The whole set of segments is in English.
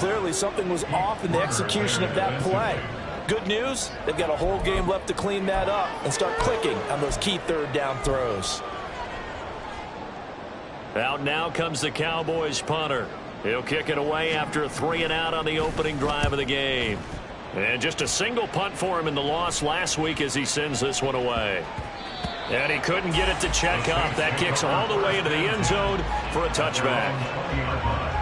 clearly something was off in the execution of that play. Good news, they've got a whole game left to clean that up and start clicking on those key third down throws. Out now comes the Cowboys punter. He'll kick it away after a 3-and-out on the opening drive of the game. And just a single punt for him in the loss last week as he sends this one away. And he couldn't get it to check up. That kicks all the way into the end zone for a touchback.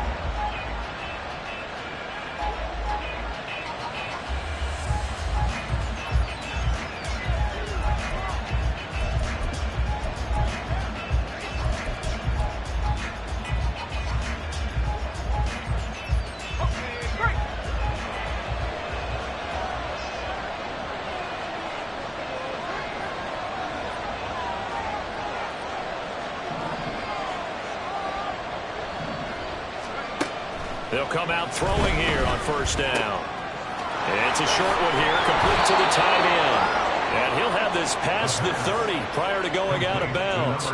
They'll come out throwing here on first down. And it's a short one here, complete to the tight end. And he'll have this past the 30 prior to going out of bounds.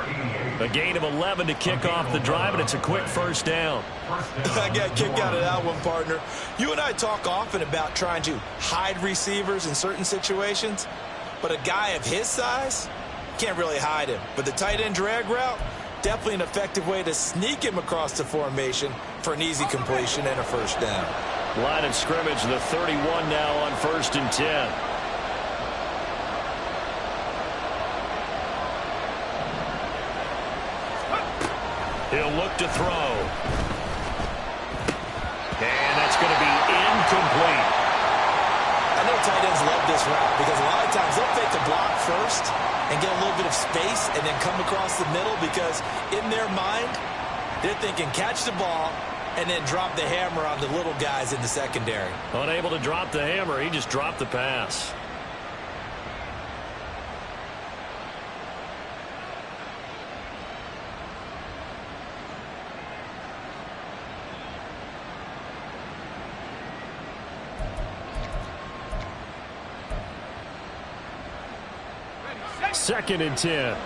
A gain of 11 to kick off the drive, and it's a quick first down. I got a kick out of that one, partner. You and I talk often about trying to hide receivers in certain situations, but a guy of his size can't really hide him. But the tight end drag route, definitely an effective way to sneak him across the formation for an easy completion and a first down. Line of scrimmage, the 31 now on 1st and 10. He'll look to throw. And that's going to be incomplete. I know tight ends love this route because a lot of times they'll fake a block first and get a little bit of space and then come across the middle because in their mind, they're thinking catch the ball and then drop the hammer on the little guys in the secondary. Unable to drop the hammer, he just dropped the pass. Second and 10.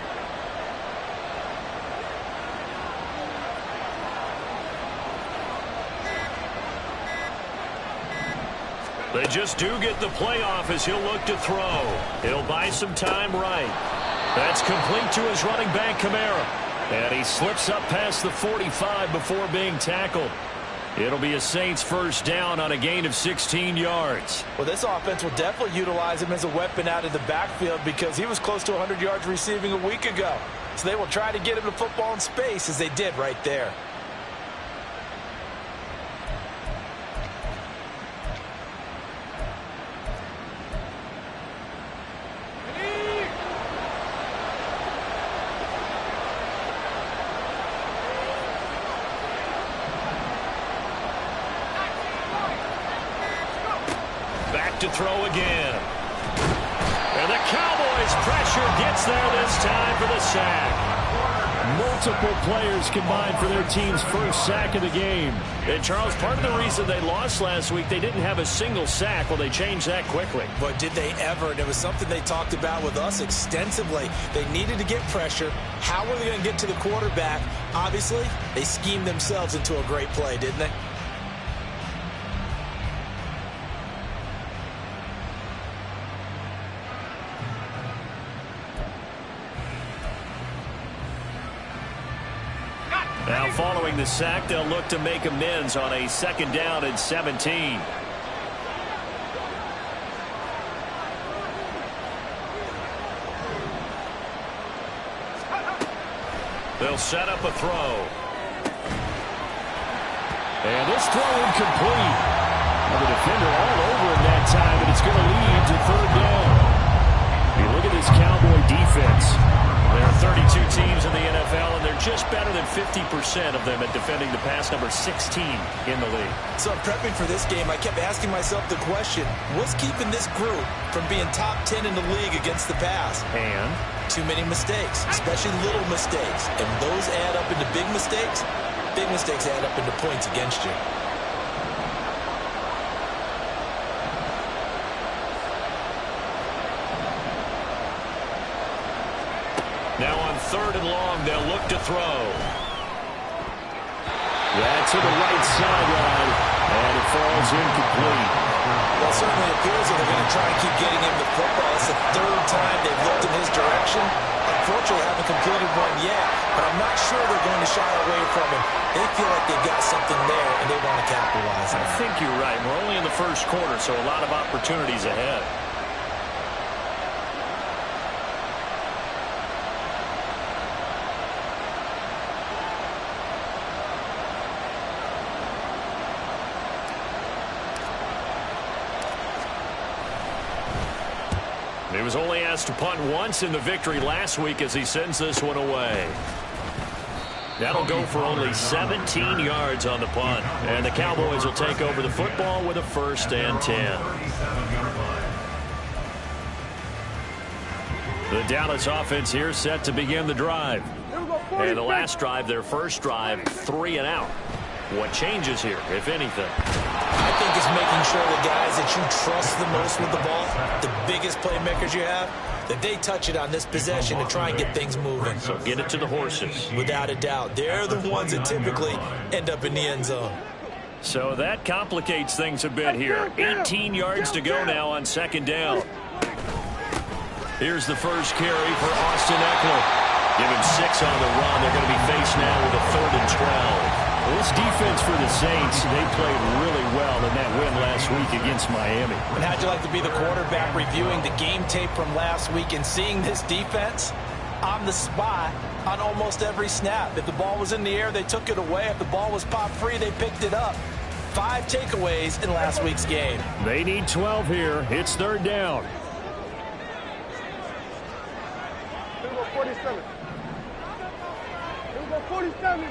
They just do get the play off as he'll look to throw. He'll buy some time right. That's complete to his running back, Kamara. And he slips up past the 45 before being tackled. It'll be a Saints first down on a gain of 16 yards. Well, this offense will definitely utilize him as a weapon out of the backfield because he was close to 100 yards receiving a week ago. So they will try to get him the football in space as they did right there. To throw again. And the Cowboys pressure gets there this time for the sack. Multiple players combined for their team's first sack of the game. And Charles, part of the reason they lost last week, they didn't have a single sack. Well, they changed that quickly. But did they ever? And it was something they talked about with us extensively. They needed to get pressure. How were they going to get to the quarterback? Obviously, they schemed themselves into a great play, didn't they? Now following the sack, they'll look to make amends on a 2nd down and 17. They'll set up a throw. And this throw incomplete. And the defender all over him that time, and it's going to lead to 3rd down. You look at this Cowboy defense. There are 32 teams in the NFL, and they're just better than 50% of them at defending the pass, number 16 in the league. So prepping for this game, I kept asking myself the question, what's keeping this group from being top 10 in the league against the pass? And? Too many mistakes, especially little mistakes. And those add up into big mistakes. Big mistakes add up into points against you. Now on 3rd and long, they'll look to throw. That's to the right sideline. And a incomplete. Well, it certainly appears that they're going to try and keep getting him the football. It's the third time they've looked in his direction. Unfortunately, haven't completed one yet, but I'm not sure they're going to shy away from him. They feel like they've got something there, and they want to capitalize on it. I think you're right. We're only in the first quarter, so a lot of opportunities ahead. He was only asked to punt once in the victory last week as he sends this one away. That'll go for only 17 yards on the punt. And the Cowboys will take over the football with a 1st and 10. The Dallas offense here set to begin the drive. And the last drive, their first drive, 3 and out. What changes here, if anything? I think it's making sure the guys that you trust the most with the ball, the biggest playmakers you have, that they touch it on this possession to try and get things moving. So get it to the horses. Without a doubt. They're the ones that typically end up in the end zone. So that complicates things a bit here. 18 yards to go now on 2nd down. Here's the first carry for Austin Eckler. Give him 6 on the run. They're going to be faced now with a 3rd and 12. Well, this defense for the Saints, they played really well in that win last week against Miami. And how'd you like to be the quarterback reviewing the game tape from last week and seeing this defense on the spot on almost every snap? If the ball was in the air, they took it away. If the ball was popped free, they picked it up. 5 takeaways in last week's game. They need 12 here. It's 3rd down. 47. 47.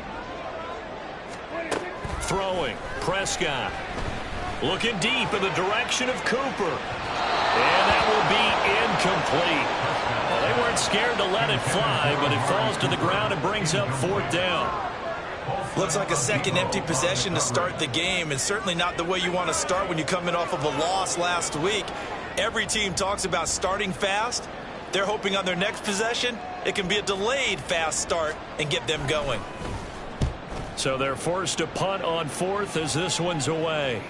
Throwing, Prescott. Looking deep in the direction of Cooper. And that will be incomplete. Well, they weren't scared to let it fly, but it falls to the ground and brings up 4th down. Looks like a second empty possession to start the game, and certainly not the way you want to start when you're coming off of a loss last week. Every team talks about starting fast. They're hoping on their next possession, it can be a delayed fast start and get them going. So they're forced to punt on 4th as this one's away.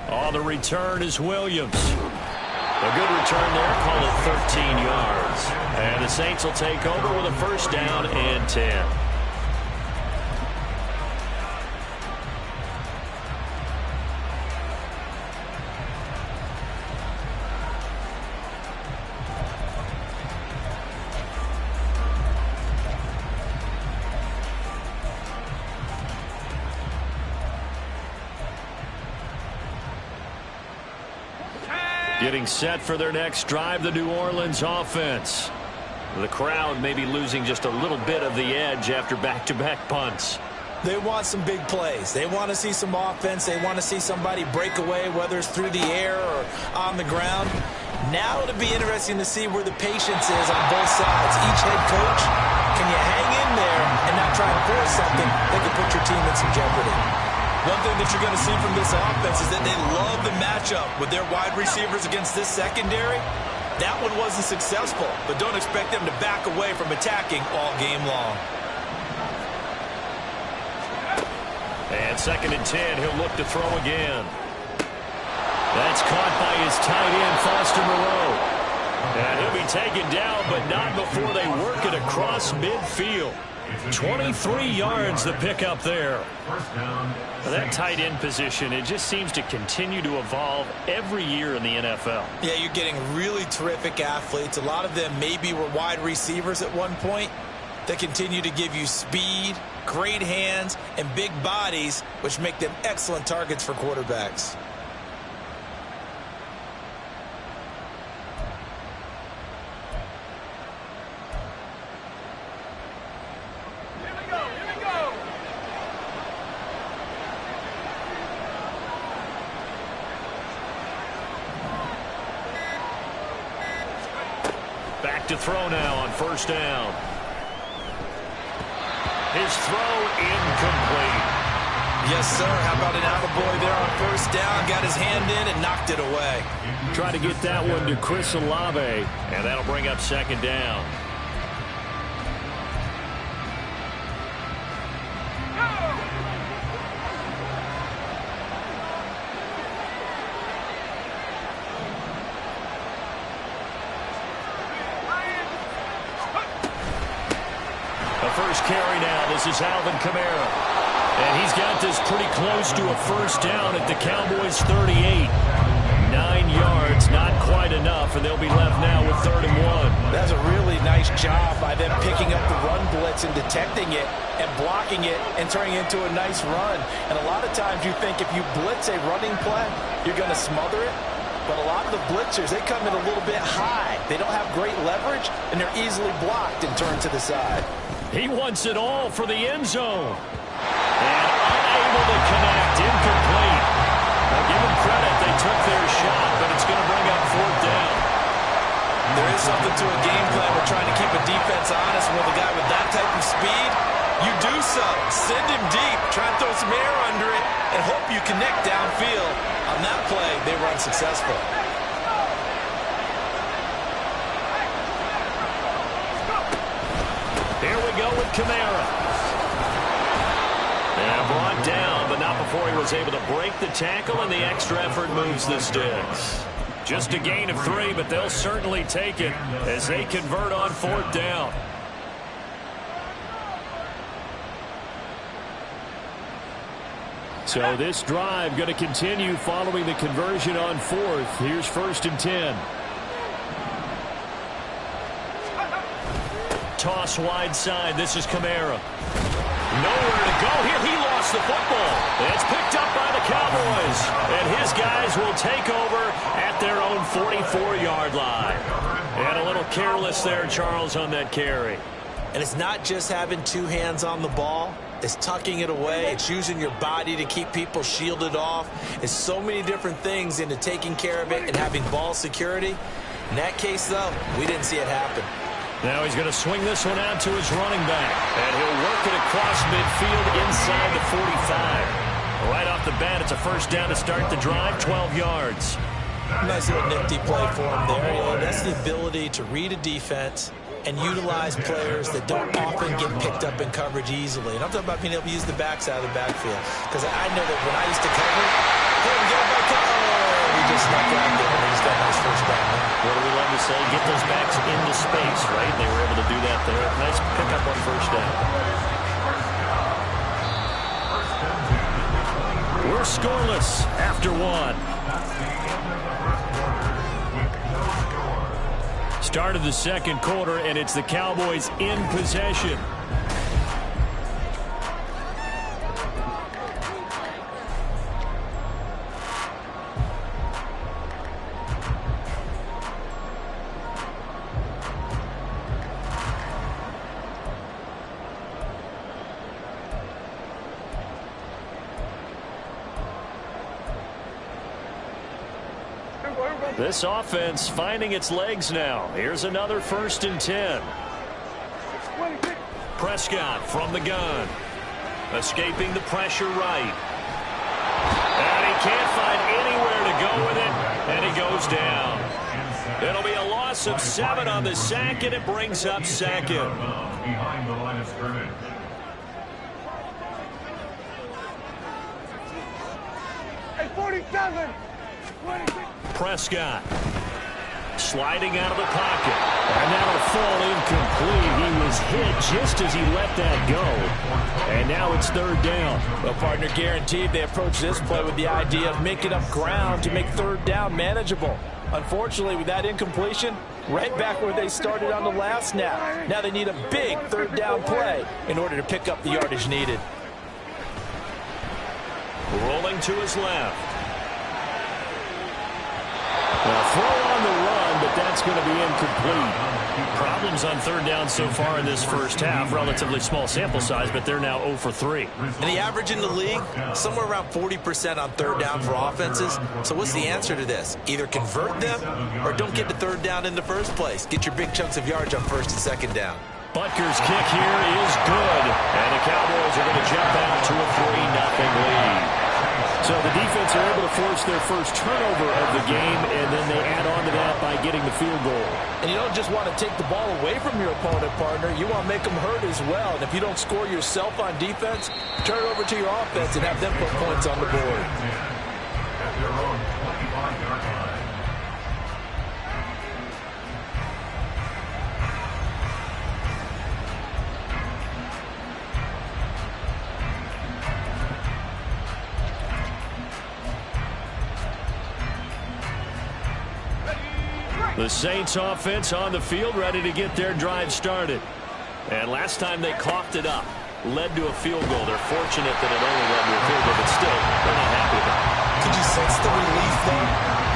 On the return is Williams. A good return there, call it 13 yards. And the Saints will take over with a 1st down and 10. Getting set for their next drive, the New Orleans offense. The crowd may be losing just a little bit of the edge after back-to-back punts. They want some big plays. They want to see some offense. They want to see somebody break away, whether it's through the air or on the ground. Now it'll be interesting to see where the patience is on both sides. Each head coach, can you hang in there and not try and force something that can put your team in some jeopardy? One thing that you're going to see from this offense is that they love the matchup with their wide receivers against this secondary. That one wasn't successful, but don't expect them to back away from attacking all game long. And 2nd and 10, he'll look to throw again. That's caught by his tight end, Foster Moreau. And he'll be taken down, but not before they work it across midfield. 23 yards the pickup there. That tight end position, it just seems to continue to evolve every year in the NFL. Yeah, you're getting really terrific athletes. A lot of them maybe were wide receivers at one point. They continue to give you speed, great hands, and big bodies, which make them excellent targets for quarterbacks. Back to throw now on 1st down. His throw incomplete. Yes, sir. How about an attaboy there on 1st down? Got his hand in and knocked it away. Try to get that one to Chris Olave. And that'll bring up 2nd down. carry now. This is Alvin Kamara. And he's got this pretty close to a first down at the Cowboys' 38. 9 yards, not quite enough, and they'll be left now with 3rd and 1. That's a really nice job by them picking up the run blitz and detecting it and blocking it and turning it into a nice run. And a lot of times you think if you blitz a running play, you're going to smother it. But a lot of the blitzers, they come in a little bit high. They don't have great leverage, and they're easily blocked and turned to the side. He wants it all for the end zone. And unable to connect, incomplete. I'll give them credit. They took their shot, but it's going to bring up 4th down. There is something to a game plan. We're trying to keep a defense honest. With a guy with that type of speed, you do so. Send him deep. Try and throw some air under it and hope you connect downfield. On that play, they were unsuccessful. Here we go with Kamara. And brought down, but not before he was able to break the tackle, and the extra effort moves the sticks. Just a gain of 3, but they'll certainly take it as they convert on 4th down. So this drive going to continue following the conversion on 4th. Here's 1st and 10. Toss wide side. This is Kamara. Nowhere to go here. He lost the football. It's picked up by the Cowboys. And his guys will take over at their own 44-yard line. And a little careless there, Charles, on that carry. And it's not just having 2 hands on the ball. It's tucking it away. It's using your body to keep people shielded off. It's so many different things into taking care of it and having ball security. In that case, though, we didn't see it happen. Now he's going to swing this one out to his running back. And he'll work it across midfield inside the 45. Right off the bat, it's a first down to start the drive, 12 yards. Nice little nifty play for him there. You know, that's the ability to read a defense and utilize players that don't often get picked up in coverage easily. And I'm talking about being able to use the backside of the backfield. Because I know that when I used to cover, hey, we get a back up. Oh, we just snuck out there. And he's got a nice first down. What do we love to say? Get those backs into space, right? They were able to do that there. Nice pickup on first down. We're scoreless after 1. Start of the second quarter, and it's the Cowboys in possession. This offense finding its legs now. Here's another 1st and 10. Prescott from the gun. Escaping the pressure right. And he can't find anywhere to go with it. And he goes down. It'll be a loss of 7 on the sack, and it brings up 2nd. Behind the line of scrimmage. Hey, 47. 26. Prescott sliding out of the pocket, and that'll fall incomplete. He was hit just as he let that go, and now it's 3rd down. Well, partner, guaranteed they approach this play with the idea of making up ground to make 3rd down manageable. Unfortunately, with that incompletion, right back where they started on the last snap. Now they need a big 3rd down play in order to pick up the yardage needed. Rolling to his left. Well, throw on the run, but that's going to be incomplete. Problems on 3rd down so far in this first half. Relatively small sample size, but they're now 0 for 3. And the average in the league, somewhere around 40% on 3rd down for offenses. So what's the answer to this? Either convert them or don't get to 3rd down in the first place. Get your big chunks of yards on 1st and 2nd down. Butker's kick here is good, and the Cowboys are going to jump out to a 3-0 lead. So the defense are able to force their first turnover of the game, and then they add on to that by getting the field goal. And you don't just want to take the ball away from your opponent, partner. You want to make them hurt as well. And if you don't score yourself on defense, turn it over to your offense and have them put points on the board. At their own 25-yard line. The Saints offense on the field, ready to get their drive started. And last time they coughed it up, led to a field goal. They're fortunate that it only led to a field goal, but still, they're not happy about it. Could you sense the relief, though,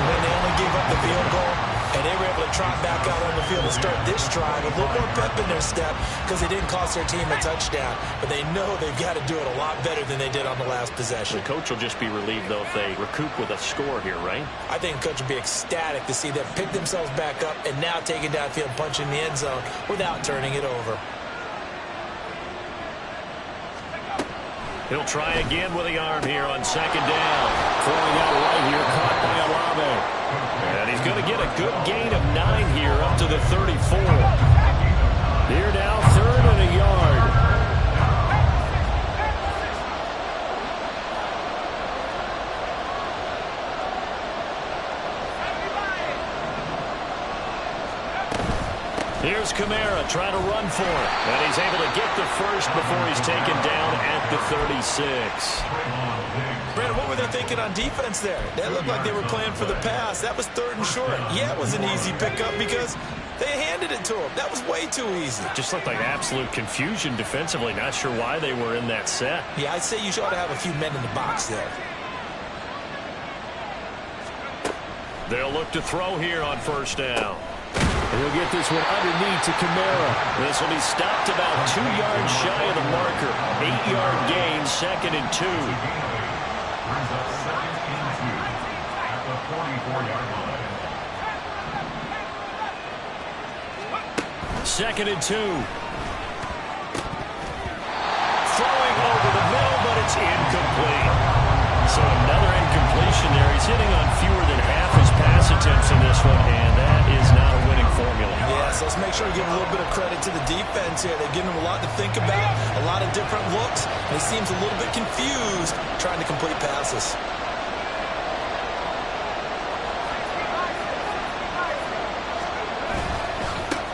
when they only gave up the field goal? And they were able to trot back out on the field and start this drive. A little more pep in their step because they didn't cost their team a touchdown. But they know they've got to do it a lot better than they did on the last possession. The coach will just be relieved, though, if they recoup with a score here, right? I think the coach will be ecstatic to see them pick themselves back up and now take it downfield, punching the end zone without turning it over. He'll try again with the arm here on second down. Throwing out right here, caught by Olave. And he's going to get a good gain of 9 here up to the 34. Here now, 3rd and a yard. Here's Kamara trying to run for it. And he's able to get the first before he's taken down at the 36. Brandon, what were they thinking on defense there? That looked like they were playing for the pass. That was 3rd and short. Yeah, it was an easy pickup because they handed it to him. That was way too easy. Just looked like absolute confusion defensively. Not sure why they were in that set. Yeah, I'd say you ought to have a few men in the box there. They'll look to throw here on 1st down. He'll get this one underneath to Kamara. This will be stopped about 2 yards shy of the marker. 8-yard gain, 2nd and 2. Brings up 2nd and 2 at the 44-yard line. 2nd and 2. Throwing over the middle, but it's incomplete. So another incompletion there. He's hitting on fewer than half his pass attempts in this one, and that is not a winning formula. Yeah, so let's make sure we give a little bit of credit to the defense here. They're giving him a lot to think about, a lot of different looks, and he seems a little bit confused trying to complete passes.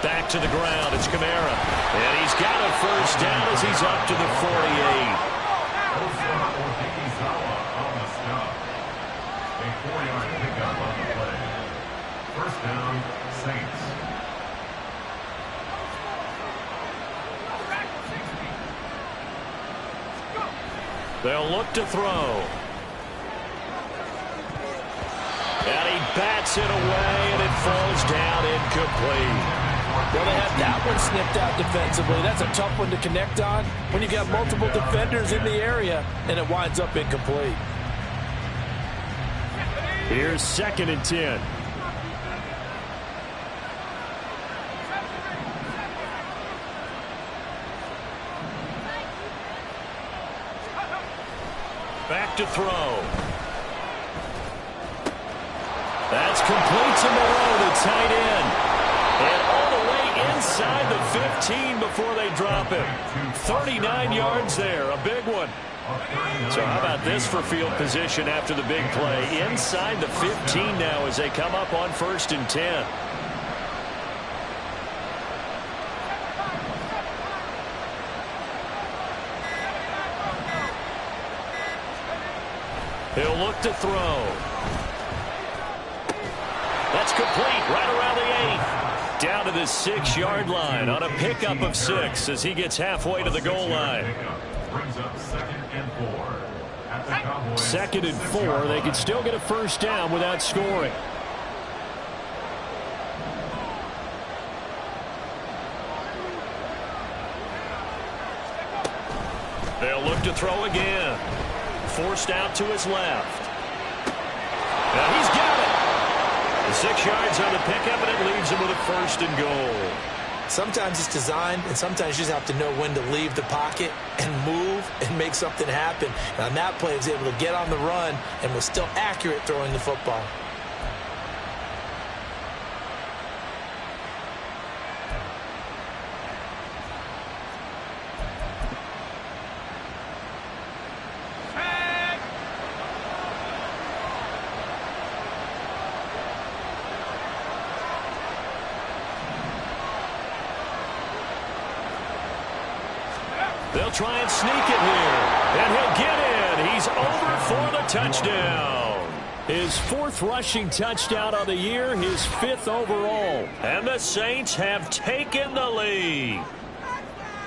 Back to the ground, it's Kamara. And he's got a 1st down as he's up to the 48. A 4-yard pickup on the play. 1st down, Saints. They'll look to throw. And he bats it away, and it falls down incomplete. Well, they had that one snipped out defensively. That's a tough one to connect on when you've got multiple defenders in the area, and it winds up incomplete. Here's 2nd and 10. Back to throw. That's complete to Moreau, the tight end. And all the way inside the 15 before they drop him. 39 yards there, a big one. So how about this for field position after the big play? Inside the 15 now as they come up on 1st and 10. He'll look to throw. That's complete right around the 8. Down to the 6-yard line on a pickup of 6 as he gets halfway to the goal line. Brings up 2nd and 4 at the Cowboys. 2nd and 4. They could still get a 1st down without scoring. They'll look to throw again. Forced out to his left. And he's got it. The 6 yards on the pickup, and it leaves him with a 1st and goal. Sometimes it's designed, and sometimes you just have to know when to leave the pocket and move and make something happen. And on that play, he was able to get on the run and was still accurate throwing the football. They'll try and sneak it here. And he'll get in. He's over for the touchdown. His 4th rushing touchdown of the year, his 5th overall. And the Saints have taken the lead.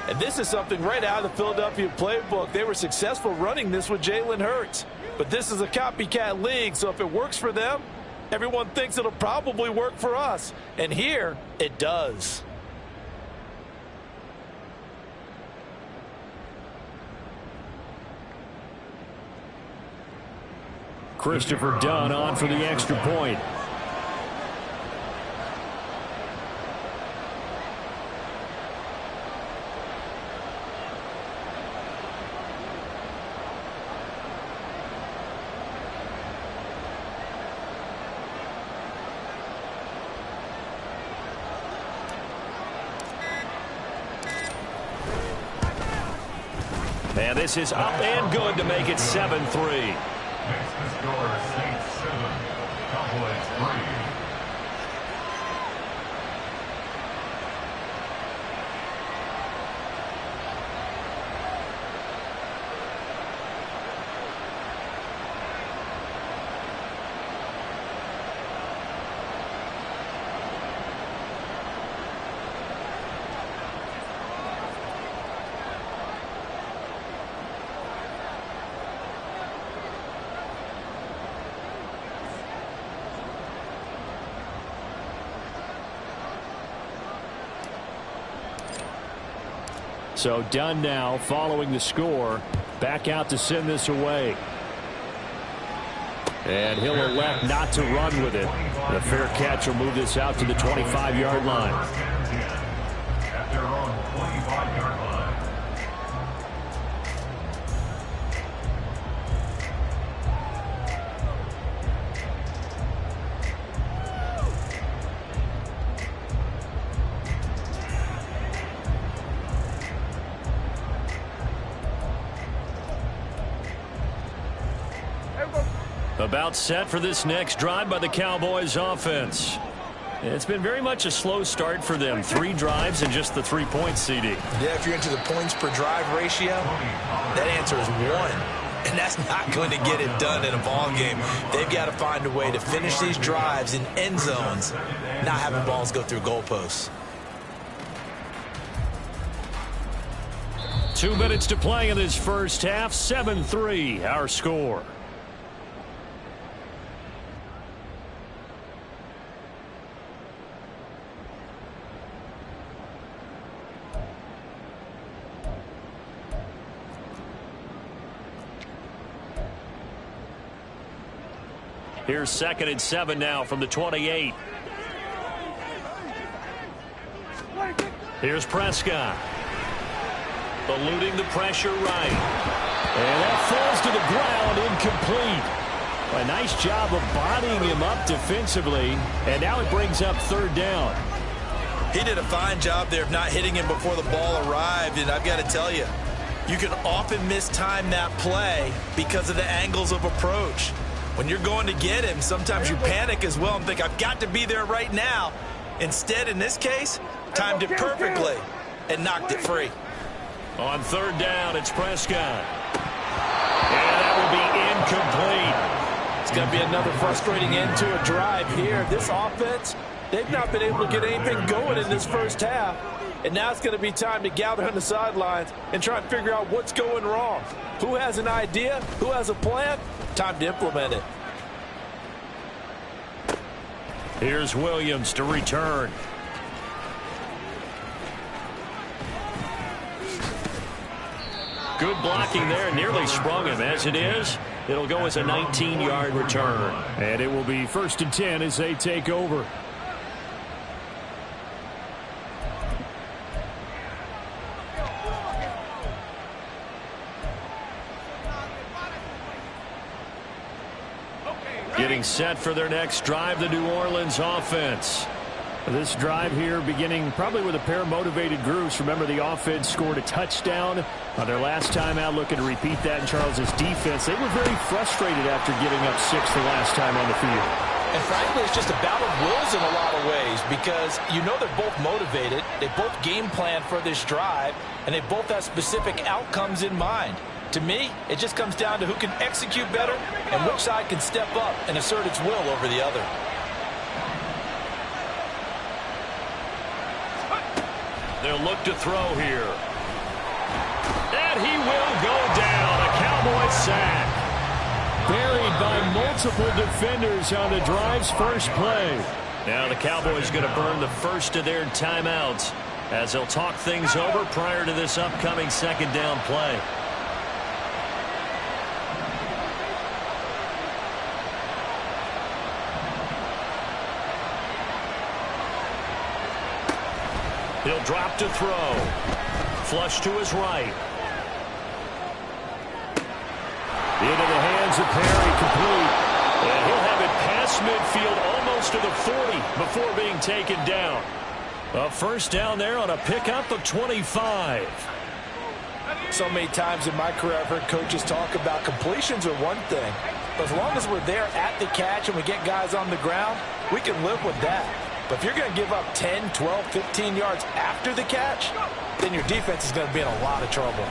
And this is something right out of the Philadelphia playbook. They were successful running this with Jalen Hurts. But this is a copycat league, so if it works for them, everyone thinks it'll probably work for us. And here, it does. Christopher Dunn on for the extra point. And this is up and good to make it 7-3. Makes the score Saints 7, Cowboys 3. So Dunn now following the score. Back out to send this away. And he'll elect not to run with it. The fair catch will move this out to the 25-yard line. At their own 25-yard line. About set for this next drive by the Cowboys offense. It's been very much a slow start for them. 3 drives and just the 3 points, CD. Yeah, if you're into the points per drive ratio, that answer is 1. And that's not going to get it done in a ball game. They've got to find a way to finish these drives in end zones, not having balls go through goalposts. 2 minutes to play in this first half. 7-3, our score. Here's 2nd and 7 now from the 28. Here's Prescott. Eluding the pressure right. And that falls to the ground, incomplete. A nice job of bodying him up defensively. And now it brings up 3rd down. He did a fine job there of not hitting him before the ball arrived. And I've got to tell you, you can often mistime that play because of the angles of approach. When you're going to get him, sometimes you panic as well and think, I've got to be there right now. Instead, in this case, timed it perfectly and knocked it free. On 3rd down, it's Prescott. And that will be incomplete. It's going to be another frustrating end to a drive here. This offense, they've not been able to get anything going in this first half. And now it's going to be time to gather on the sidelines and try and figure out what's going wrong. Who has an idea? Who has a plan? Time to implement it. Here's Williams to return. Good blocking there. Nearly sprung him. As it is, it'll go as a 19-yard return. And it will be 1st and 10 as they take over. Getting set for their next drive, the New Orleans offense. This drive here beginning probably with a pair of motivated groups. Remember, the offense scored a touchdown on their last time out, looking to repeat that in Charles's defense. They were very frustrated after giving up 6 the last time on the field. And frankly, it's just a battle of wills in a lot of ways because you know they're both motivated. They both game plan for this drive, and they both have specific outcomes in mind. To me, it just comes down to who can execute better and which side can step up and assert its will over the other. They'll look to throw here. And he will go down. A Cowboys sack. Buried by multiple defenders on the drive's first play. Now the Cowboys going to burn the first of their timeouts as they'll talk things over prior to this upcoming second down play. He'll drop to throw. Flush to his right. Into the hands of Perry, complete. And he'll have it past midfield almost to the 40 before being taken down. A first down there on a pickup of 25. So many times in my career I've heard coaches talk about completions are one thing. But as long as we're there at the catch and we get guys on the ground, we can live with that. But if you're going to give up 10, 12, 15 yards after the catch, then your defense is going to be in a lot of trouble.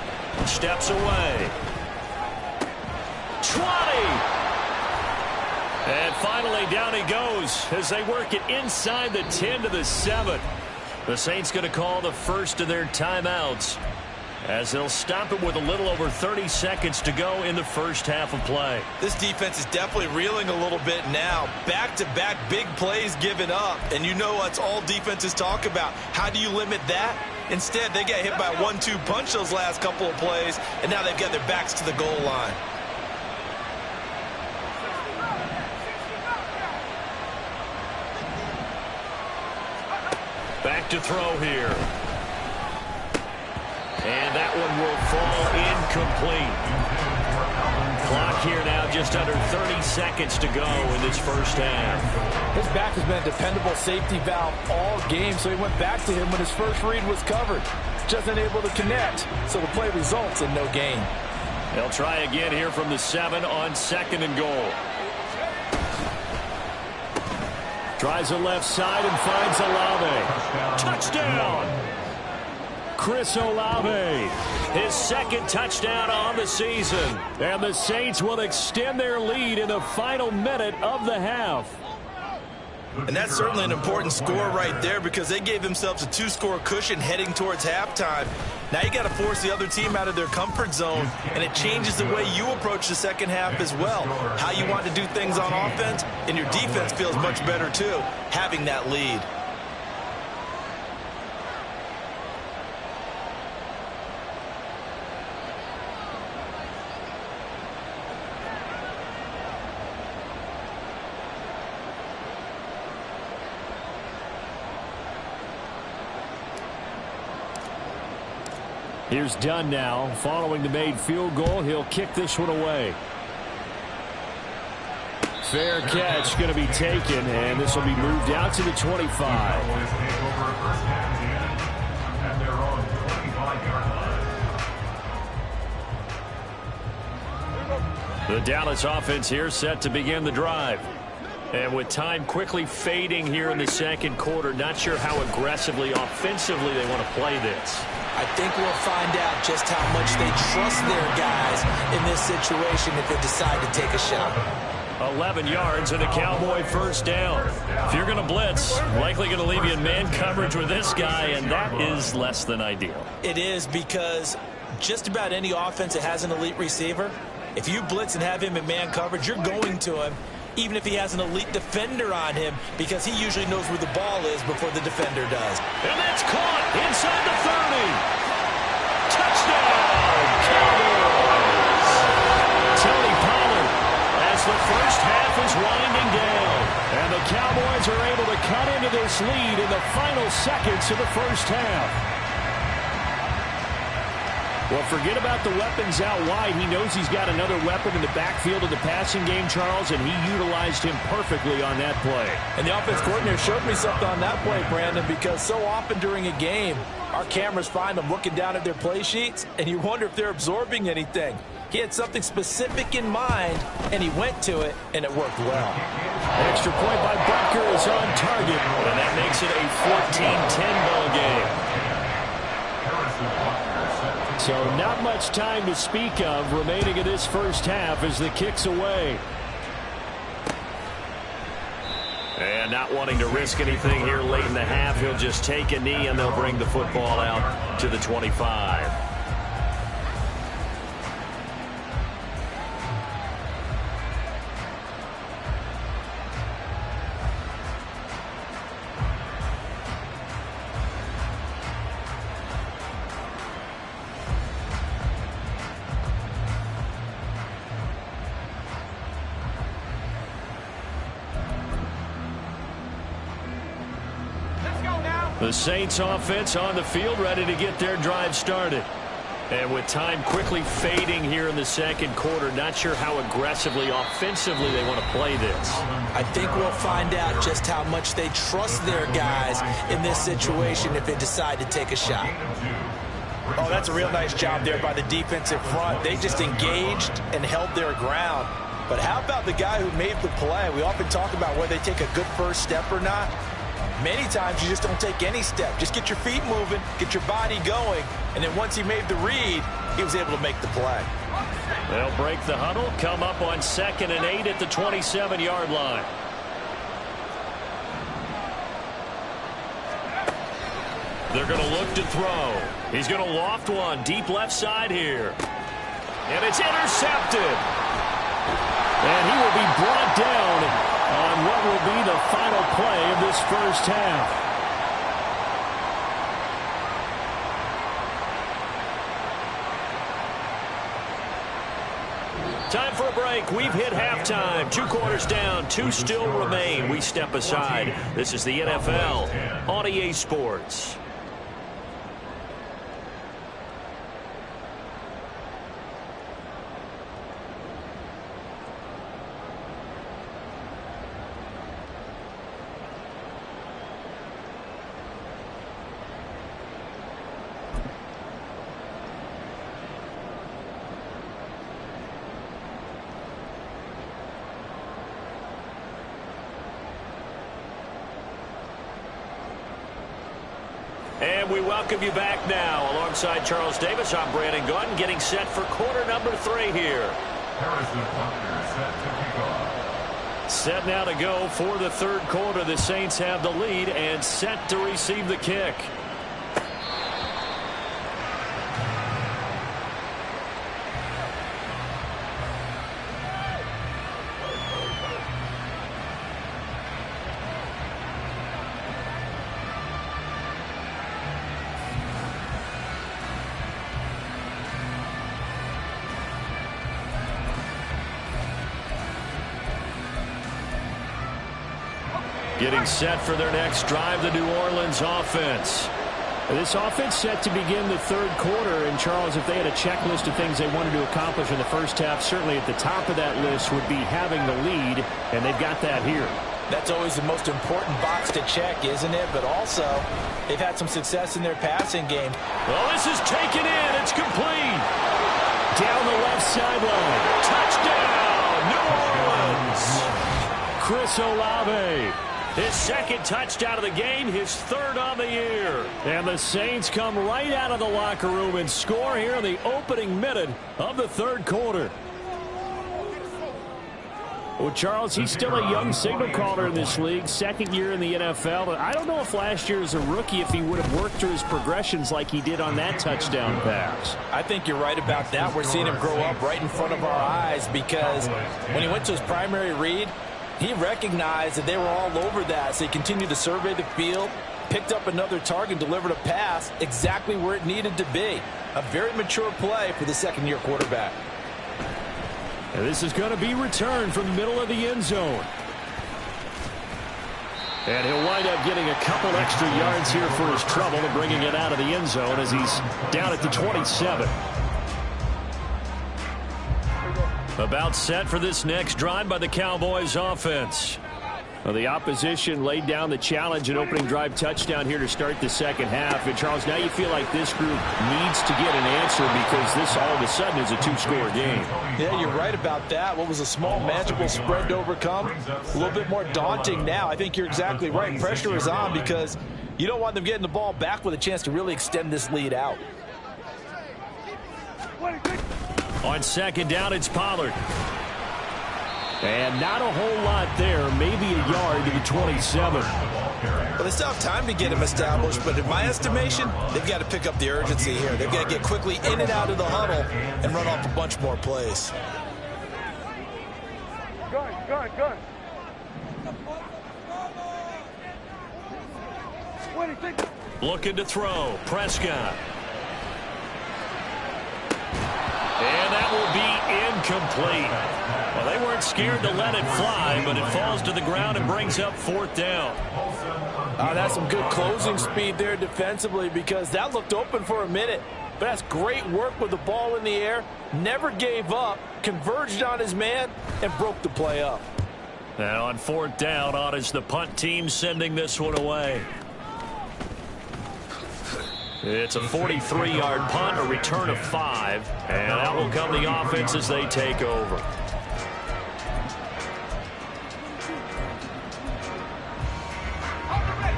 Steps away. 20. And finally down he goes as they work it inside the 10 to the 7. The Saints going to call the first of their timeouts as they'll stop it with a little over 30 seconds to go in the first half of play. This defense is definitely reeling a little bit now. Back-to-back big plays given up. And you know what's all defenses talk about. How do you limit that? Instead, they got hit by a 1-2 punch those last couple of plays, and now they've got their backs to the goal line. Back to throw here. And that one will fall incomplete. Clock here now just under 30 seconds to go in this first half. His back has been a dependable safety valve all game, so he went back to him when his first read was covered. Just unable to connect, so the play results in no gain. They'll try again here from the 7 on second and goal. Tries the left side and finds Olave. Touchdown! Chris Olave. His second touchdown on the season. And the Saints will extend their lead in the final minute of the half. And that's certainly an important score right there because they gave themselves a 2-score cushion heading towards halftime. Now you got to force the other team out of their comfort zone, and it changes the way you approach the second half as well. How you want to do things on offense, and your defense feels much better too, having that lead. Here's Dunn now. Following the made field goal, he'll kick this one away. Fair catch going to be taken, and this will be moved out to the 25. The Dallas offense here set to begin the drive. And with time quickly fading here in the second quarter, not sure how aggressively, offensively they want to play this. I think we'll find out just how much they trust their guys in this situation if they decide to take a shot. 11 yards and a Cowboy first down. If you're going to blitz, likely going to leave you in man coverage with this guy, and that is less than ideal. It is because just about any offense that has an elite receiver, if you blitz and have him in man coverage, you're going to him, even if he has an elite defender on him, because he usually knows where the ball is before the defender does. And that's caught inside the 30. Touchdown, Cowboys. Tony Pollard as the first half is winding down. And the Cowboys are able to cut into this lead in the final seconds of the first half. Well, forget about the weapons out wide. He knows he's got another weapon in the backfield of the passing game, Charles, and he utilized him perfectly on that play. And the offense coordinator showed me something on that play, Brandon, because so often during a game, our cameras find them looking down at their play sheets, and you wonder if they're absorbing anything. He had something specific in mind, and he went to it, and it worked well. Extra point by Butker is on target. And that makes it a 14-10 ball game. So not much time to speak of remaining in this first half as the kick's away. And not wanting to risk anything here late in the half, he'll just take a knee and they'll bring the football out to the 25. The Saints offense on the field ready to get their drive started. And with time quickly fading here in the second quarter, not sure how aggressively, offensively they want to play this. I think we'll find out just how much they trust their guys in this situation if they decide to take a shot. Oh, that's a real nice job there by the defensive front. They just engaged and held their ground. But how about the guy who made the play? We often talk about whether they take a good first step or not. Many times you just don't take any step. Just get your feet moving, get your body going, and then once he made the read, he was able to make the play. They'll break the huddle, come up on 2nd and 8 at the 27-yard line. They're going to look to throw. He's going to loft one deep left side here. And it's intercepted. And he will be brought down on what will be the final play of this first half. Time for a break. We've hit halftime. 2 quarters down. 2 still remain. We step aside. This is the NFL on EA Sports. And we welcome you back now. Alongside Charles Davis, I'm Brandon Gunn, getting set for quarter number 3 here. Harrison Butler set to kick off. Set now to go for the third quarter. The Saints have the lead and set to receive the kick. Getting set for their next drive, the New Orleans offense. This offense set to begin the third quarter. And, Charles, if they had a checklist of things they wanted to accomplish in the first half, certainly at the top of that list would be having the lead, and they've got that here. That's always the most important box to check, isn't it? But also, they've had some success in their passing game. Well, this is taken in. It's complete. Down the left sideline. Touchdown, New Orleans. Chris Olave. His second touchdown of the game, his third on the year. And the Saints come right out of the locker room and score here in the opening minute of the third quarter. Well, Charles, he's still a young signal caller in this league, second year in the NFL. I don't know if last year as a rookie, if he would have worked through his progressions like he did on that touchdown pass. I think you're right about that. We're seeing him grow up right in front of our eyes because when he went to his primary read, he recognized that they were all over that, so he continued to survey the field, picked up another target, delivered a pass exactly where it needed to be. A very mature play for the second-year quarterback. And this is going to be returned from the middle of the end zone. And he'll wind up getting a couple extra yards here for his trouble and bringing it out of the end zone as he's down at the 27. About set for this next drive by the Cowboys offense. Well, the opposition laid down the challenge and opening drive touchdown here to start the second half. And, Charles, now you feel like this group needs to get an answer because this all of a sudden is a 2-score game. Yeah, you're right about that. What was a small, manageable spread to overcome, a little bit more daunting now. I think you're exactly right. Pressure is on because you don't want them getting the ball back with a chance to really extend this lead out. On second down, it's Pollard. And not a whole lot there, maybe a yard to the 27. Well, they still have time to get him established, but in my estimation, they've got to pick up the urgency here. They've got to get quickly in and out of the huddle and run off a bunch more plays. Good. Looking to throw. Prescott. And that will be incomplete. Well, they weren't scared to let it fly, but it falls to the ground and brings up fourth down. That's some good closing speed there defensively, because that looked open for a minute. But that's great work with the ball in the air. Never gave up, converged on his man, and broke the play up. Now on fourth down, on is the punt team sending this one away. It's a 43-yard punt, a return of 5, and that will come the offense as they take over.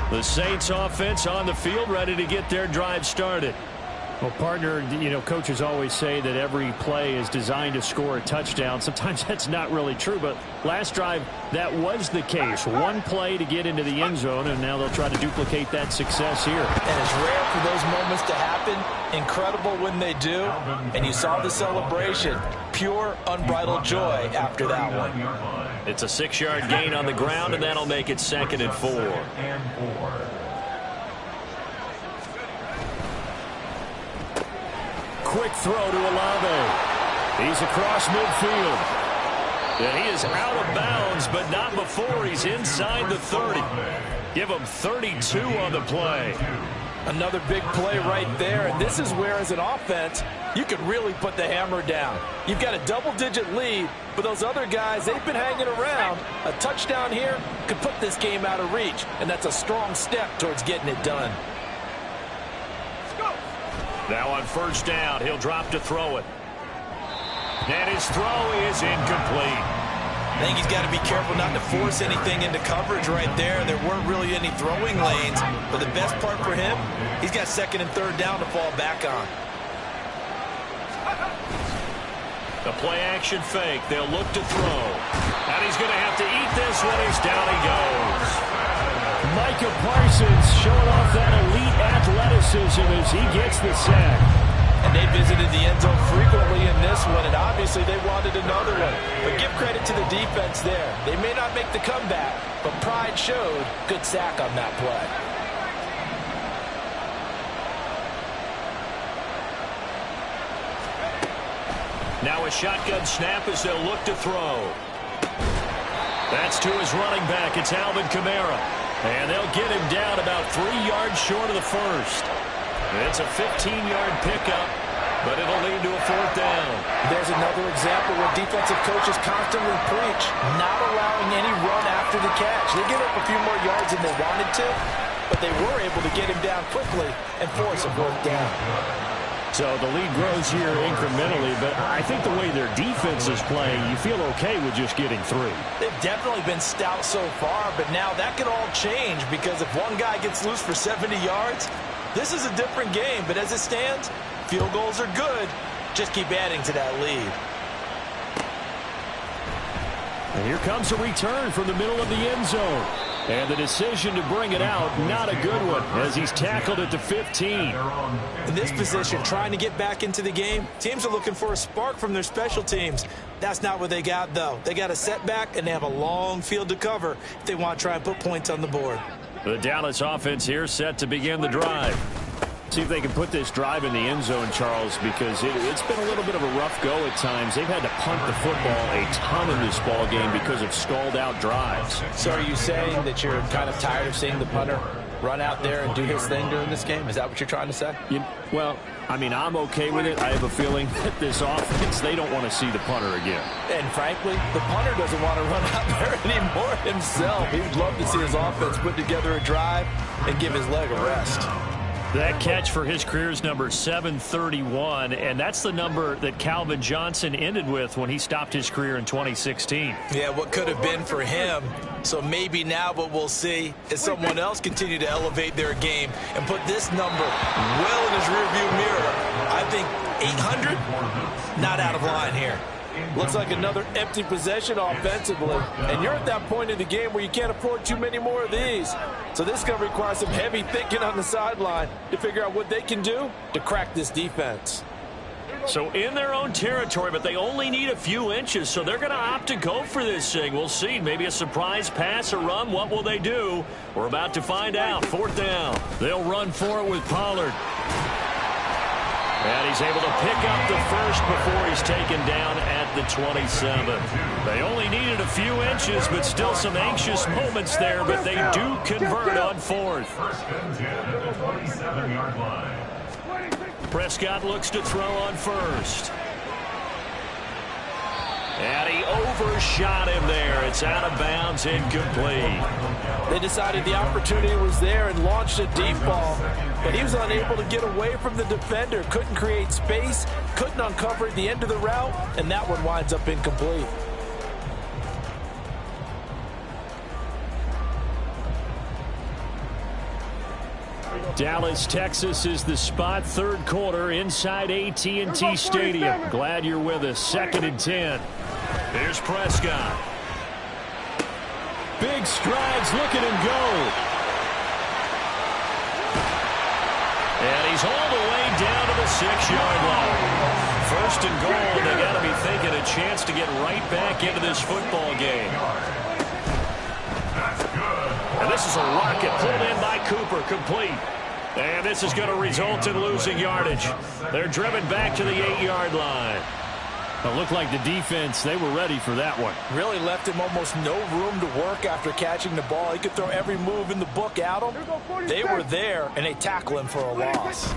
The Saints offense on the field, ready to get their drive started. Well, partner, coaches always say that every play is designed to score a touchdown. Sometimes that's not really true, but last drive, that was the case. One play to get into the end zone, and now they'll try to duplicate that success here. And it's rare for those moments to happen. Incredible when they do. And you saw the celebration. Pure, unbridled joy after that one. It's a 6-yard gain on the ground, and that'll make it 2nd and 4. Quick throw to Olave. He's across midfield. And he is out of bounds, but not before he's inside the 30. Give him 32 on the play. Another big play right there, and this is where, as an offense, you can really put the hammer down. You've got a double-digit lead, but those other guys, they've been hanging around. A touchdown here could put this game out of reach, and that's a strong step towards getting it done. Now on first down, he'll drop to throw it. And his throw is incomplete. I think he's got to be careful not to force anything into coverage right there. There weren't really any throwing lanes, but the best part for him, he's got 2nd and 3rd down to fall back on. The play-action fake. They'll look to throw. And he's going to have to eat this one as down he goes. Micah Parsons showing off that elite athleticism as he gets the sack. And they visited the end zone frequently in this one, and obviously they wanted another one. But give credit to the defense there. They may not make the comeback, but pride showed. Good sack on that play. Now a shotgun snap as they'll look to throw. That's to his running back. It's Alvin Kamara. And they'll get him down about 3 yards short of the first. It's a 15-yard pickup, but it'll lead to a 4th down. There's another example where defensive coaches constantly preach, not allowing any run after the catch. They give up a few more yards than they wanted to, but they were able to get him down quickly and force a 4th down. So the lead grows here incrementally, but I think the way their defense is playing, you feel okay with just getting 3. They've definitely been stout so far, but now that could all change, because if one guy gets loose for 70 yards, this is a different game. But as it stands, field goals are good. Just keep adding to that lead. And here comes a return from the middle of the end zone. And the decision to bring it out, not a good one, as he's tackled at the 15. In this position, trying to get back into the game, teams are looking for a spark from their special teams. That's not what they got, though. They got a setback, and they have a long field to cover if they want to try and put points on the board. The Dallas offense here set to begin the drive. See if they can put this drive in the end zone, Charles, because it's been a little bit of a rough go at times. They've had to punt the football a ton in this ball game because of stalled-out drives. So are you saying that you're kind of tired of seeing the punter run out there and do his thing during this game? Is that what you're trying to say? Well, I mean, I'm okay with it. I have a feeling that this offense, they don't want to see the punter again. And frankly, the punter doesn't want to run out there anymore himself. He would love to see his offense put together a drive and give his leg a rest. That catch for his career is number 731, and that's the number that Calvin Johnson ended with when he stopped his career in 2016. Yeah, what could have been for him So maybe now what we'll see is someone else continue to elevate their game and put this number well in his rearview mirror. I think 800, not out of line here. Looks like another empty possession offensively. And you're at that point in the game where you can't afford too many more of these. So this is going to require some heavy thinking on the sideline to figure out what they can do to crack this defense. So in their own territory, but they only need a few inches, so they're going to opt to go for this thing. We'll see. Maybe a surprise pass or run. What will they do? We're about to find out. 4th down. They'll run for it with Pollard. And he's able to pick up the first before he's taken down at the 27. They only needed a few inches, but still some anxious moments there, but they do convert on 4th. First and 10 at the 27-yard line. Prescott looks to throw on first. And he overshot him there. It's out of bounds, incomplete. They decided the opportunity was there and launched a deep ball, but he was unable to get away from the defender. Couldn't create space, couldn't uncover the end of the route, and that one winds up incomplete. Dallas, Texas is the spot. 3rd quarter inside AT&T Stadium. Glad you're with us. 2nd and 10. Here's Prescott. Big strides. Look at him go. And he's all the way down to the 6-yard line. 1st and goal, and they got to be thinking a chance to get right back into this football game. And this is a rocket pulled in by Cooper, complete. And this is going to result in losing yardage. They're driven back to the 8-yard line. It looked like the defense, they were ready for that one. Really left him almost no room to work after catching the ball. He could throw every move in the book at him. They were there, and they tackle him for a loss.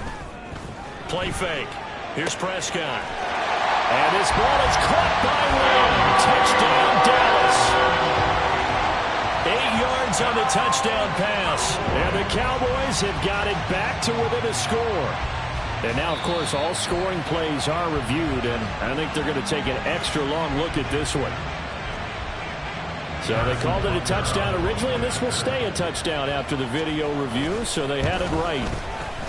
Play fake. Here's Prescott. And this ball is caught by Lamb. Touchdown, Dallas. 8 yards on the touchdown pass. And the Cowboys have got it back to within a score. And now, of course, all scoring plays are reviewed, and I think they're going to take an extra long look at this one. So they called it a touchdown originally, and this will stay a touchdown after the video review, so they had it right.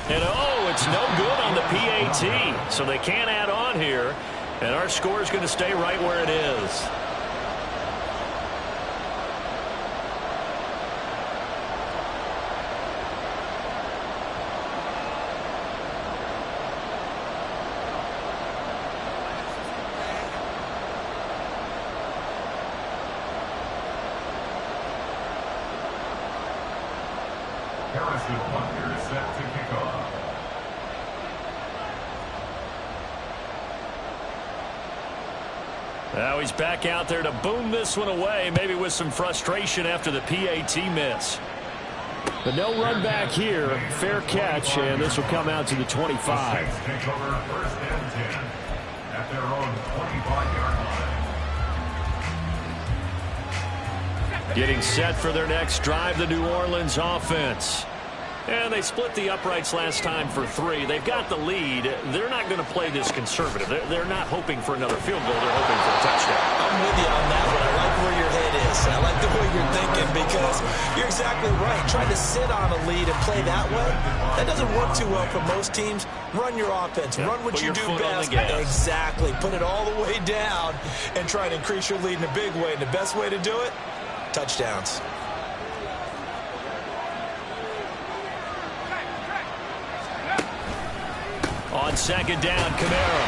And, oh, it's no good on the PAT, so they can't add on here, and our score is going to stay right where it is. Harrison Butker set to kick off. Now he's back out there to boom this one away, maybe with some frustration after the PAT miss. But no run back here. Fair catch, and this will come out to the 25. Take over 1st and 10 at their own 25-yard line. Getting set for their next drive, the New Orleans offense. And they split the uprights last time for 3. They've got the lead. They're not going to play this conservative. They're not hoping for another field goal. They're hoping for a touchdown. I'm with you on that one. I like where your head is. I like the way you're thinking because you're exactly right. Trying to sit on a lead and play that way, that doesn't work too well for most teams. Run your offense. Yep. Run what you do best. Exactly. Put it all the way down and try to increase your lead in a big way. And the best way to do it, touchdowns. On 2nd down, Kamara.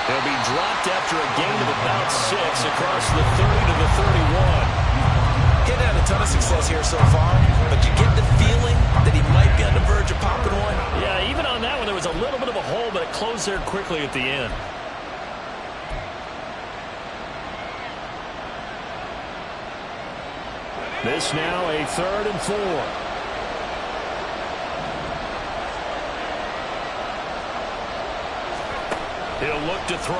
He'll be dropped after a gain of about 6 across the 30 to the 31. Getting had a ton of success here so far, but you get the feeling that he might be on the verge of popping one. Yeah, even on that one, there was a little bit of a hole, but it closed there quickly at the end. This now a 3rd and 4. He'll look to throw.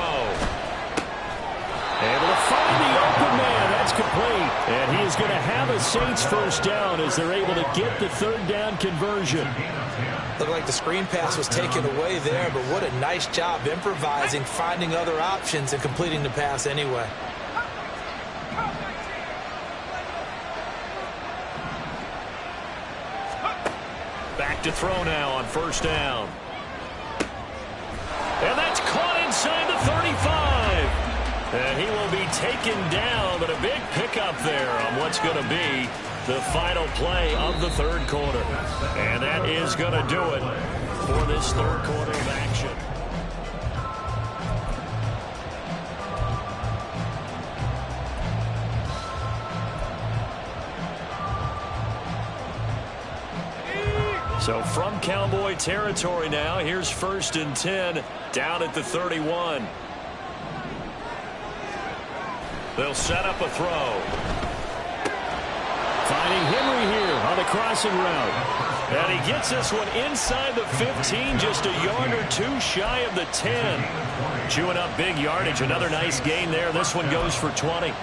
Able to find the open man. That's complete. And he is going to have a Saints 1st down as they're able to get the 3rd down conversion. Looked like the screen pass was taken away there, but what a nice job improvising, finding other options, and completing the pass anyway. Back to throw now on first down. And that's caught inside the 35. And he will be taken down, but a big pickup there on what's going to be the final play of the third quarter. And that is going to do it for this third quarter of action. So from Cowboy territory now, here's 1st and 10 down at the 31. They'll set up a throw. Finding Henry here on the crossing route. And he gets this one inside the 15, just a yard or two shy of the 10. Chewing up big yardage. Another nice gain there. This one goes for 20.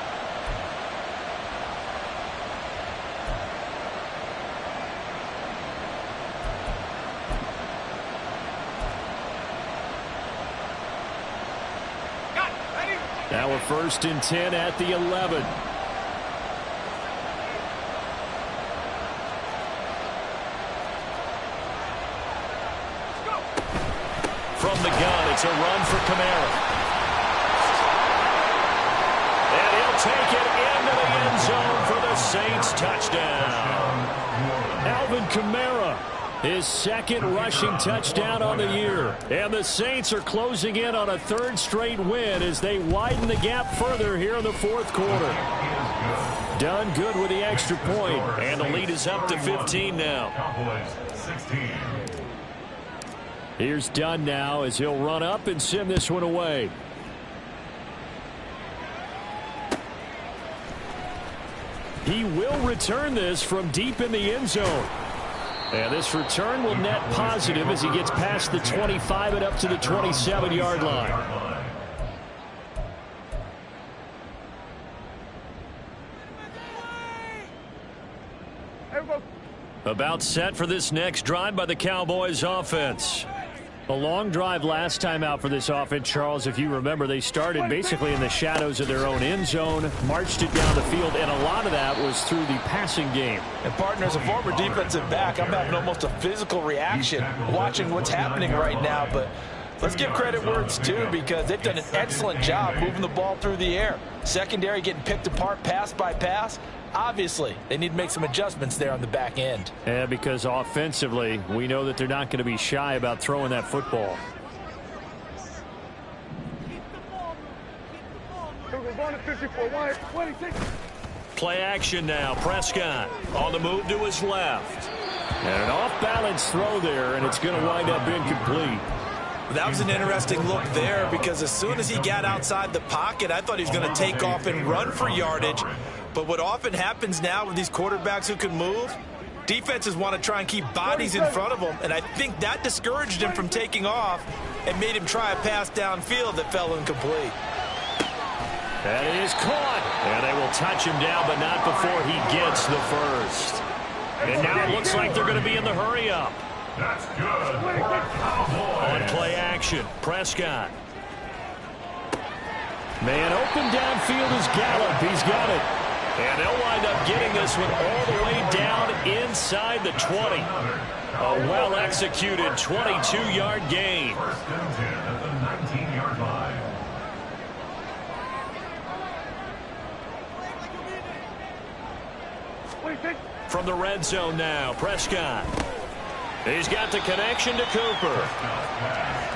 Now we're 1st and 10 at the 11. From the gun, it's a run for Kamara. And he'll take it into the end zone for the Saints touchdown. Alvin Kamara, his 2nd rushing touchdown on the year. And the Saints are closing in on a 3rd straight win as they widen the gap further here in the 4th quarter. Done good with the extra point. And the lead is up to 15 now. Cowboys 16. Here's Dunn now as he'll run up and send this one away. He will return this from deep in the end zone. And this return will net positive as he gets past the 25 and up to the 27-yard line. About set for this next drive by the Cowboys offense. A long drive last time out for this offense, Charles. If you remember, they started basically in the shadows of their own end zone, marched it down the field, and a lot of that was through the passing game. And, partner, as a former defensive back, I'm having almost a physical reaction watching what's happening right now. But let's give credit where it's due because they've done an excellent job moving the ball through the air. Secondary getting picked apart pass by pass. Obviously, they need to make some adjustments there on the back end. Yeah, because offensively, we know that they're not going to be shy about throwing that football. Play action now. Prescott on the move to his left. And an off-balance throw there, and it's going to wind up incomplete. That was an interesting look there because as soon as he got outside the pocket, I thought he was going to take off and run for yardage. But what often happens now with these quarterbacks who can move, defenses want to try and keep bodies in front of them, and I think that discouraged him from taking off and made him try a pass downfield that fell incomplete. That is caught. And they will touch him down, but not before he gets the first. And now it looks like they're going to be in the hurry-up. That's good for Cowboys. On play action, Prescott. Man open downfield is Gallup. He's got it. And they'll wind up getting this one all the way down inside the 20. A well-executed 22-yard gain. 1st and 10 at the 19-yard line. From the red zone now, Prescott. He's got the connection to Cooper.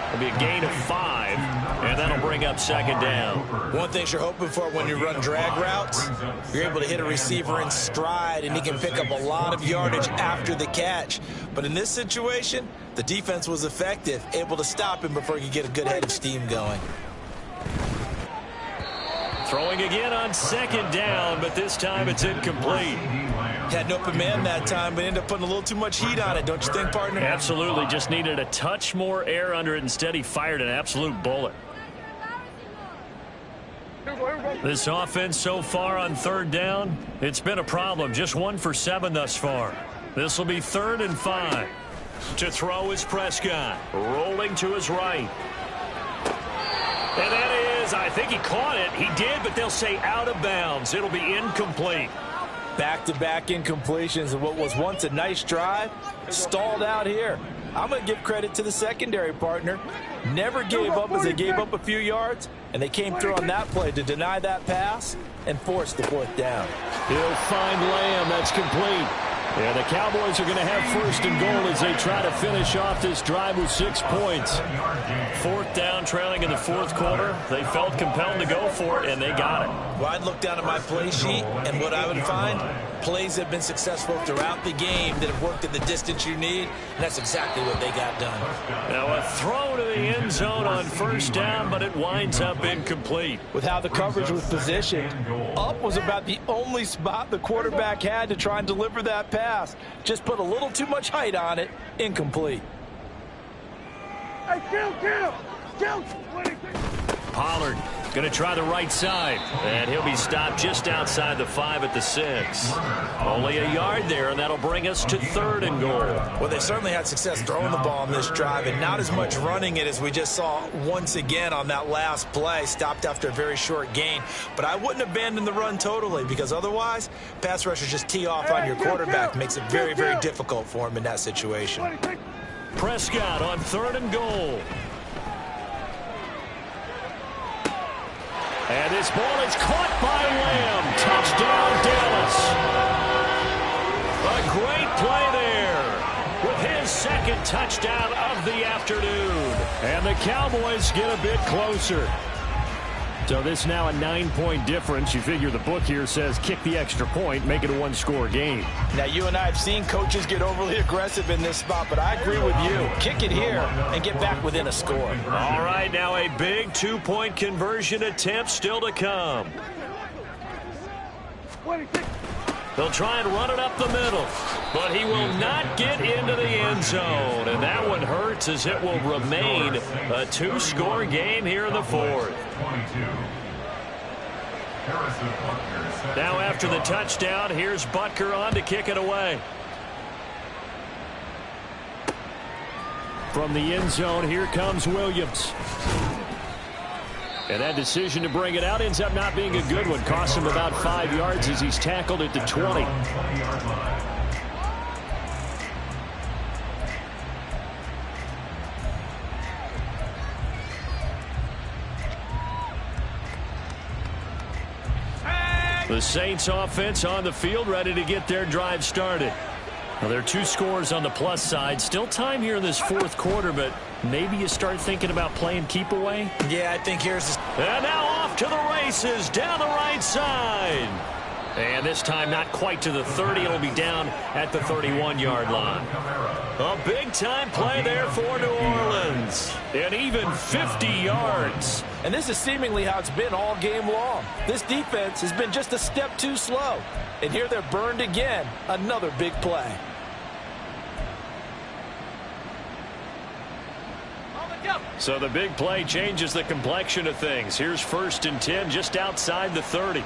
It'll be a gain of 5, and that'll bring up 2nd down. One thing you're hoping for when you run drag routes, you're able to hit a receiver in stride, and he can pick up a lot of yardage after the catch. But in this situation, the defense was effective, able to stop him before he could get a good head of steam going. Throwing again on 2nd down, but this time it's incomplete. Had an open man that time, but ended up putting a little too much heat on it, don't you think, partner? Absolutely. Just needed a touch more air under it. Instead, he fired an absolute bullet. This offense so far on 3rd down, it's been a problem. Just 1 for 7 thus far. This will be 3rd and 5. To throw is Prescott. Rolling to his right. And that is, I think he caught it. He did, but they'll say out of bounds. It'll be incomplete. Back-to-back incompletions of what was once a nice drive, stalled out here. I'm going to give credit to the secondary partner. Never gave up as they gave up a few yards, and they came through on that play to deny that pass and force the fourth down. He'll find Lamb. That's complete. And the Cowboys are going to have first and goal as they try to finish off this drive with 6 points. Fourth down, trailing in the fourth quarter. They felt compelled to go for it, and they got it. Well, I'd look down at my play sheet, and what I would find, plays have been successful throughout the game that have worked at the distance you need, and that's exactly what they got done. Now a throw to the end zone on first down, but it winds up incomplete. With how the coverage was positioned, up was about the only spot the quarterback had to try and deliver that pass. Just put a little too much height on it. Incomplete. Hey, kill! Pollard going to try the right side, and he'll be stopped just outside the 5 at the 6. Only a yard there, and that'll bring us to 3rd and goal. Well, they certainly had success throwing the ball on this drive, and not as much running it as we just saw once again on that last play, stopped after a very short gain. But I wouldn't abandon the run totally, because otherwise, pass rushers just tee off on your quarterback. Makes it very, very difficult for him in that situation. Prescott on 3rd and goal. And this ball is caught by Lamb. Touchdown, Dallas. A great play there with his second touchdown of the afternoon. And the Cowboys get a bit closer. So this now a 9-point difference. You figure the book here says kick the extra point, make it a one-score game. Now, you and I have seen coaches get overly aggressive in this spot, but I agree with you. Kick it here and get back within a score. All right, now a big 2-point conversion attempt still to come. They'll try and run it up the middle, but he will not get into the end zone. And that one hurts as it will remain a 2-score game here in the 4th. Now after the touchdown, here's Butker on to kick it away. From the end zone, here comes Williams. And that decision to bring it out ends up not being a good one. Costs him about 5 yards as he's tackled at the 20. The Saints offense on the field, ready to get their drive started. Well, there are 2 scores on the plus side. Still time here in this 4th quarter, but maybe you start thinking about playing keep away. Yeah, I think here's the... And now off to the races down the right side. And this time not quite to the 30. It'll be down at the 31-yard line. A big-time play there for New Orleans. And even 50 yards. And this is seemingly how it's been all game long. This defense has been just a step too slow. And here they're burned again. Another big play. So the big play changes the complexion of things. Here's 1st and 10 just outside the 30.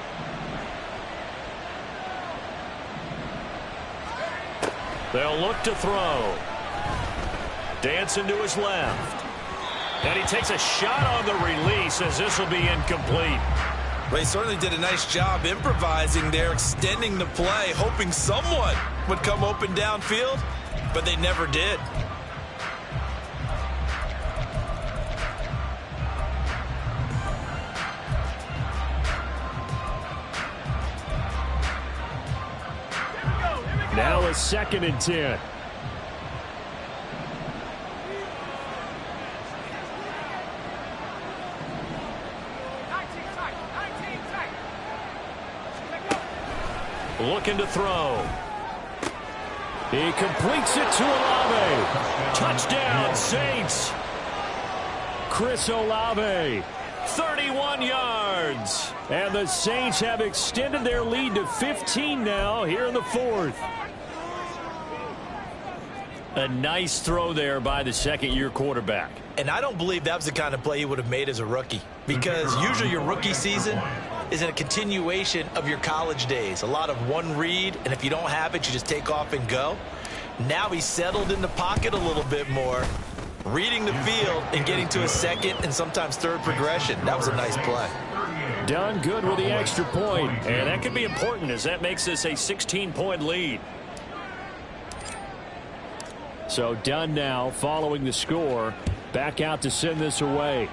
They'll look to throw. Dancing to his left. And he takes a shot on the release as this will be incomplete. Ray certainly did a nice job improvising there, extending the play, hoping someone would come open downfield, but they never did. Now a 2nd and 10. Looking to throw. He completes it to Olave. Touchdown, Saints. Chris Olave, 31 yards. And the Saints have extended their lead to 15 now here in the 4th. A nice throw there by the 2nd-year quarterback. And I don't believe that was the kind of play he would have made as a rookie, because usually your rookie season is a continuation of your college days. A lot of one read, and if you don't have it, you just take off and go. Now he's settled in the pocket a little bit more, reading the field and getting to a 2nd and sometimes 3rd progression. That was a nice play. Done good with the extra point. And that could be important as that makes this a 16-point lead. So Dunn now following the score. Back out to send this away.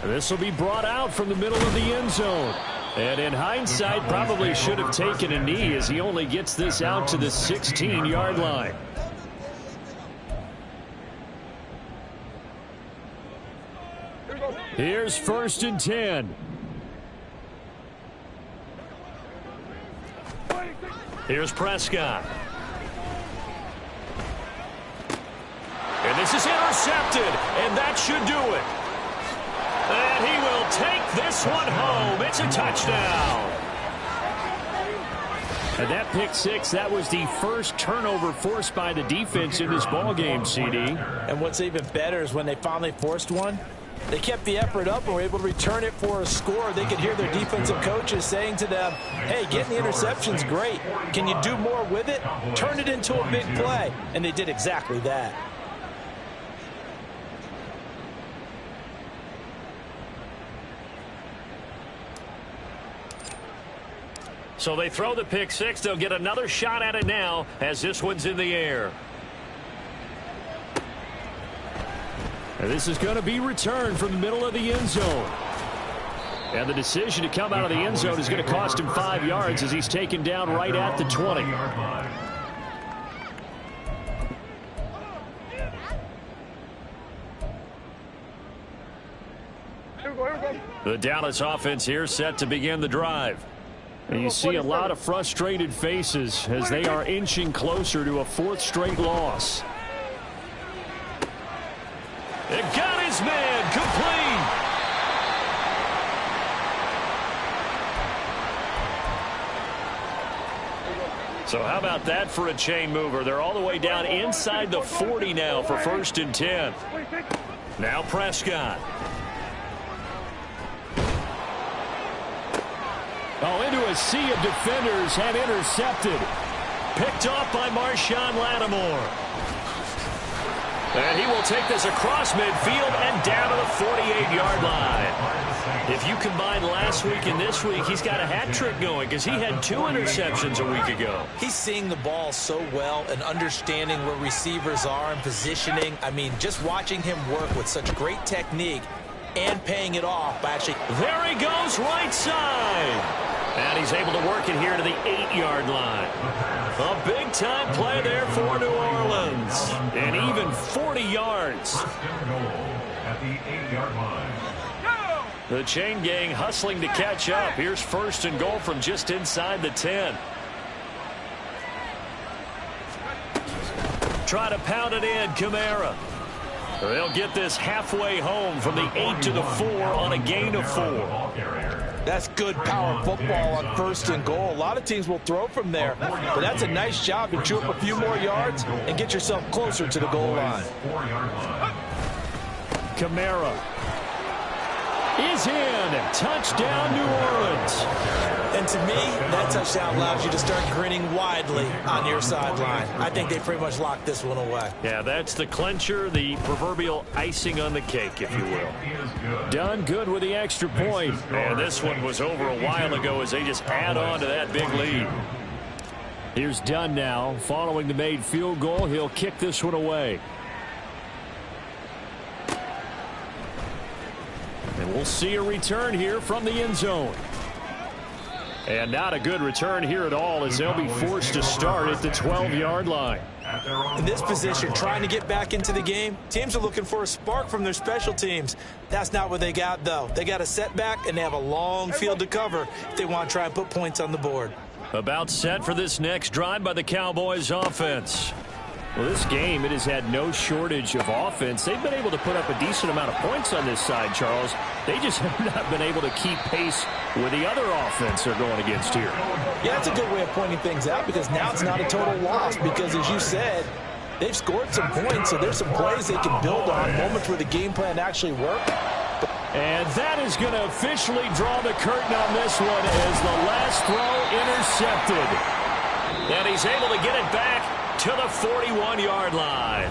This will be brought out from the middle of the end zone. And in hindsight, probably should have taken a knee as he only gets this out to the 16-yard line. Here's 1st and 10. Here's Prescott. And this is intercepted, and that should do it. And he will take this one home. It's a touchdown. And that pick six, that was the first turnover forced by the defense in this ballgame, CD. And what's even better is when they finally forced one, they kept the effort up and were able to return it for a score. They could hear their defensive coaches saying to them, hey, getting the interception's great. Can you do more with it? Turn it into a big play. And they did exactly that. So they throw the pick six. They'll get another shot at it now as this one's in the air. And this is going to be returned from the middle of the end zone. And the decision to come out of the end zone is going to cost him 5 yards as he's taken down right at the 20. The Dallas offense here set to begin the drive. And you see a lot of frustrated faces as they are inching closer to a 4th straight loss. It got his man complete. So how about that for a chain mover? They're all the way down inside the 40 now for 1st and 10. Now Prescott. Oh, into a sea of defenders and intercepted. Picked off by Marshawn Lattimore. And he will take this across midfield and down to the 48-yard line. If you combine last week and this week, he's got a hat trick going because he had 2 interceptions a week ago. He's seeing the ball so well and understanding where receivers are and positioning. I mean, just watching him work with such great technique and paying it off by actually... There he goes, right side. And he's able to work it here to the 8-yard line. A big-time play there for New Orleans. And even 40 yards. At the 8-yard line. The chain gang hustling to catch up. Here's 1st and goal from just inside the 10. Try to pound it in, Kamara. They'll get this halfway home from the 8 to the 4 on a gain of 4. That's good power football on 1st and goal. A lot of teams will throw from there, but that's a nice job to chew up a few more yards and get yourself closer to the goal line. Kamara is in. Touchdown, New Orleans. And to me, that touchdown allows you to start grinning widely on your sideline. I think they pretty much locked this one away. Yeah, that's the clincher, the proverbial icing on the cake, if you will. Done good with the extra point. And this one was over a while ago as they just add on to that big lead. Here's Dunn now. Following the made field goal, he'll kick this one away. And we'll see a return here from the end zone. And not a good return here at all as they'll be forced to start at the 12-yard line. In this position, trying to get back into the game, teams are looking for a spark from their special teams. That's not what they got, though. They got a setback, and they have a long field to cover if they want to try and put points on the board. About set for this next drive by the Cowboys offense. Well, this game, it has had no shortage of offense. They've been able to put up a decent amount of points on this side, Charles. They just have not been able to keep pace with the other offense they're going against here. Yeah, that's a good way of pointing things out because now it's not a total loss because, as you said, they've scored some points, so there's some plays they can build on, moments where the game plan actually worked. And that is going to officially draw the curtain on this one as the last throw intercepted. And he's able to get it back to the 41-yard line.